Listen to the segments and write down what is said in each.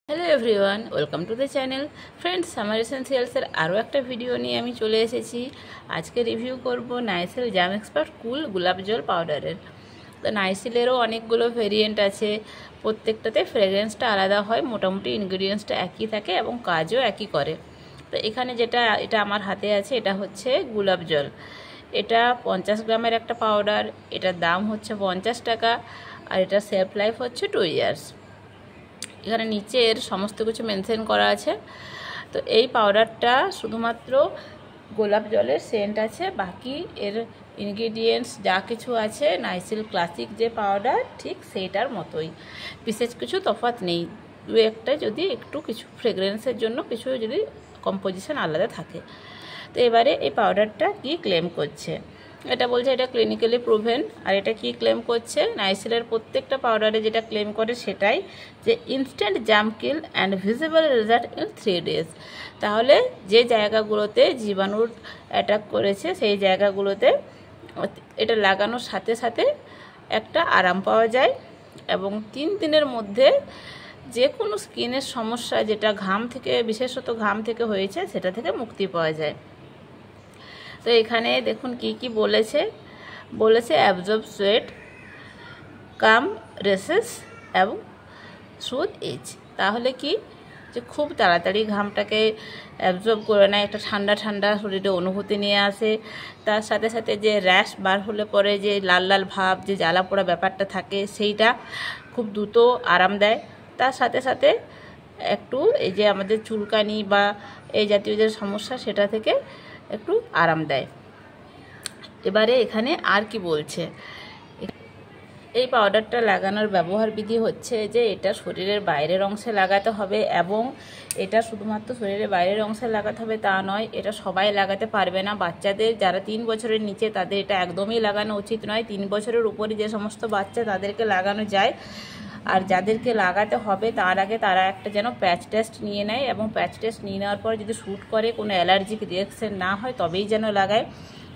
Hello everyone, welcome to the channel. Friends, summer এসেন্সিয়ালসের আরও একটা ভিডিও নিয়ে আমি চলে এসেছি। আজকে রিভিউ করব নাইসিল জাম এক্সপার্ট কুল গোলাপ জল পাউডারের। তো নাইসিলেরও অনেকগুলো ভেরিয়েন্ট আছে, প্রত্যেকটাতে ফ্রেগ্রেন্সটা আলাদা হয়, মোটামুটি ইনগ্রিডিয়েন্টসটা একই থাকে এবং কাজও একই করে। তো এখানে এটা আমার হাতে আছে, এটা হচ্ছে গোলাপ জল। এটা 50 গ্রামের একটা পাউডার, এটার দাম হচ্ছে 50 টাকা, আর এটার সেলফ লাইফ হচ্ছে 2 ইয়ার্স। এখানে নিচে এর সমস্ত কিছু মেনশন করা আছে। তো এই পাউডারটা শুধুমাত্র গোলাপ জলের সেন্ট আছে, বাকি এর ইনগ্রিডিয়েন্টস যা কিছু আছে নাইসিল ক্লাসিক যে পাউডার ঠিক সেইটার মতোই, বিশেষ কিছু তফাৎ নেই। দু একটা যদি একটু কিছু ফ্রেগ্রেন্সের জন্য কিছু যদি কম্পোজিশন আলাদা থাকে। তো এবারে এই পাউডারটা কি ক্লেম করছে, এটা বলছে এটা ক্লিনিক্যালি প্রুভেন। আর এটা কি ক্লেম করছে, নাইসিলের প্রত্যেকটা পাউডারে যেটা ক্লেম করে সেটাই, যে instant jam kill and visible result in 3 days। তাহলে যে জায়গাগুলোতে জীবাণুর অ্যাটাক করেছে সেই জায়গাগুলোতে এটা লাগানোর সাথে সাথে একটা আরাম পাওয়া যায়, এবং 3 দিনের মধ্যে যে কোনো স্কিনের সমস্যা যেটা ঘাম থেকে, বিশেষত ঘাম থেকে হয়েছে, সেটা থেকে মুক্তি পাওয়া যায়। তো এখানে দেখুন কি কি বলেছে অ্যাবজর্ব সোয়েট, কাম রেসেস এবং সুদ এজ। তাহলে কি, যে খুব তাড়াতাড়ি ঘামটাকে অ্যাবজর্ব করে নেয়, একটা ঠান্ডা ঠান্ডা শরীরে অনুভূতি নিয়ে আসে। তার সাথে সাথে যে র্যাশ বার হলে পরে যে লাল লাল ভাব, যে জ্বালা পোড়া ব্যাপারটা থাকে, সেইটা খুব দ্রুত আরাম দেয়। তার সাথে সাথে একটু এই যে আমাদের চুলকানি বা এই জাতীয় যে সমস্যা, সেটা থেকে একটু আরাম দেয়। এবারে এখানে আর কি বলছে, এই পাউডারটা লাগানোর ব্যবহার বিধি হচ্ছে যে এটা শরীরের বাইরের অংশে লাগাতে হবে, এবং এটা শুধুমাত্র শরীরের বাইরের অংশে লাগাতে হবে তা নয়, এটা সবাই লাগাতে পারবে না। বাচ্চাদের যারা 3 বছরের নিচে তাদের এটা একদমই লাগানো উচিত নয়। 3 বছরের উপরে যে সমস্ত বাচ্চা তাদেরকে লাগানো যায়, আর যাদেরকে লাগাতে হবে তার আগে তারা একটা যেন প্যাচ টেস্ট নিয়ে নেয়, এবং প্যাচ টেস্ট নিয়ে নেওয়ার পর যদি শ্যুট করে, কোনো অ্যালার্জিক রিয়াকশন না হয়, তবেই যেন লাগায়।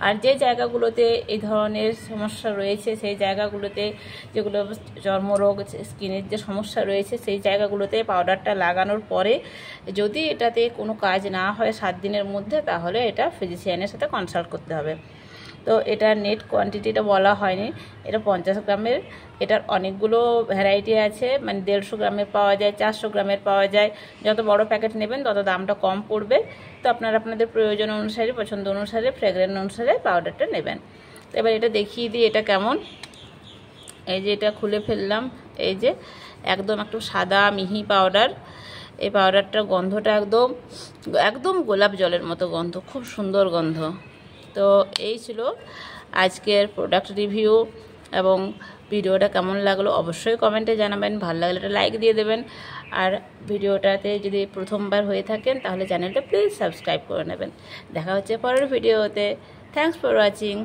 আর যে জায়গাগুলোতে এই ধরনের সমস্যা রয়েছে, সেই জায়গাগুলোতে যেগুলো চর্মরোগ, স্কিনের যে সমস্যা রয়েছে, সেই জায়গাগুলোতে পাউডারটা লাগানোর পরে যদি এটাতে কোনো কাজ না হয় 7 দিনের মধ্যে, তাহলে এটা ফিজিশিয়ানের সাথে কনসাল্ট করতে হবে। তো এটার নেট কোয়ান্টিটিটা বলা হয়নি, এটা 50 গ্রামের। এটার অনেকগুলো ভ্যারাইটি আছে, মানে 150 গ্রামের পাওয়া যায়, 400 গ্রামের পাওয়া যায়। যত বড় প্যাকেট নেবেন তত দামটা কম পড়বে। তো আপনারা আপনাদের প্রয়োজন অনুসারে, পছন্দ অনুসারে, ফ্রেগ্রেন্স অনুসারে পাউডারটা নেবেন। তো এবার এটা দেখিয়ে দিই এটা কেমন। এই যে এটা খুলে ফেললাম, এই যে একদম একটু সাদা মিহি পাউডার। এই পাউডারটার গন্ধটা একদম গোলাপ জলের মতো গন্ধ, খুব সুন্দর গন্ধ। তো এই ছিল আজকের প্রোডাক্ট রিভিউ, এবং ভিডিওটা কেমন লাগলো অবশ্যই কমেন্টে জানাবেন। ভালো লাগলে একটা লাইক দিয়ে দেবেন, আর ভিডিওটাতে যদি প্রথমবার হয়ে থাকেন তাহলে চ্যানেলটা প্লিজ সাবস্ক্রাইব করে নেবেন। দেখা হচ্ছে পরের ভিডিওতে। Thanks for watching.